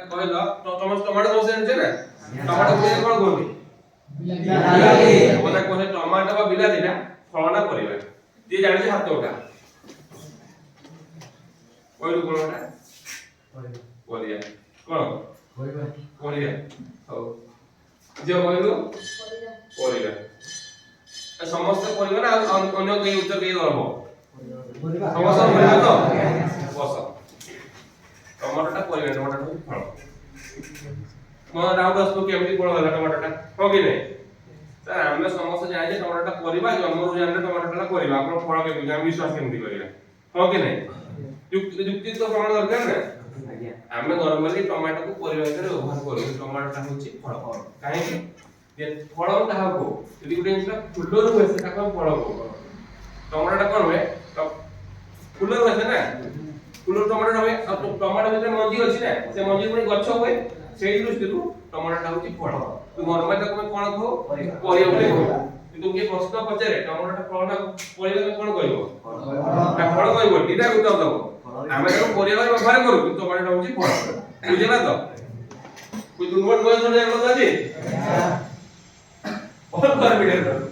କହିଲ tomato tomato ବସେ ଜାଣିଛ ନା ଟମାଟୋ କୁ କଣ କୁହନ୍ତି ବିଲାତି ମାନେ କହିଲେ ଟମାଟୋ ବା ବିଲାତିଟା ଫଳ ନା ପରିବା ଯିଏ ଜାଣିଛି ହାତ ଉଠା କହିଲୁ କଣ ଉଠା ପରିବା କଣ ପରିବା ହଉ ଯିଏ କହିଲୁ ପରିବା ସମସ୍ତେ ପରିବା ନା ଅନ୍ୟ କେହି ଉତ୍ତର କେହି ଦବ ସମସ୍ତ ପରିବା ତ ବସ ଟମାଟୋଟା ପରିବା ଟମାଟୋ ହଉଛି ଫଳ ମୋର ଡାଉଟ ଆସିବ କେମିତି ଫଳ ହେଲା ଟମାଟୋଟା ହଁ କି ନାହିଁ ସାର୍ ଆମେ ସମସ୍ତେ ଜାଣିଛେ ଟମାଟୋଟା ପରିବା ଜନ୍ମରୁ ଜାଣିଲେ ଟମାଟୋଟା ପରିବା ଆପଣ ଫଳ କେମିତି ଆମେ ବିଶ୍ୱାସ କେମିତି କରିବା ହଁ କି ନାହିଁ ଯୁକ୍ତି ତ ପ୍ରମାଣ ଦରକାର ନା ଆମେ ନର୍ମାଲି ଟମାଟୋକୁ ପରିବା ଭିତରେ ବ୍ୟବହାର କରୁ ଟମାଟୋଟା ହଉଛି ଫଳ କାହିଁକି ଯେ ଫଳ କାହାକୁ ଯଦି ଗୋଟେ ଜିନିଷ ଫୁଲରୁ ହୁଏ ସେଟାକୁ ଆମେ ଫଳ କହୁ ଟମାଟୋଟା କଣ ହୁଏ ଫୁଲରୁ ହୁଏ ନା ଫୁଲରୁ ଟମାଟୋ ହୁଏ ଆଉ ଟମାଟୋ ଭିତରେ ମଞ୍ଜି ଅଛି ନା ସେ ମଞ୍ଜି ପୁଣି ଗଛ ହୁଏ ସେଇ ଦୃଷ୍ଟିରୁ ଟମାଟୋଟା ହଉଛି ଫଳ ତୁ ନର୍ମାଲି ତାକୁ କଣ କହୁ ପରିବା ବୋଲି କହୁ କିନ୍ତୁ କିଏ ପ୍ରଶ୍ନ ପଚାରେ ଟମାଟୋଟା ଫଳ ନା ପରିବା କଣ କହିବ ନା ଫଳ କହିବ ଦିଟା ଉତ୍ତର ଦବ ଆମେ ତାକୁ ପରିବା ବ୍ୟବହାର କରୁ କିନ୍ତୁ ଟମାଟୋଟା ହଉଛି ଫଳ ବୁଝିଲା ତ कोई दुर्बल कोई सुन जाए बता जी और कर भी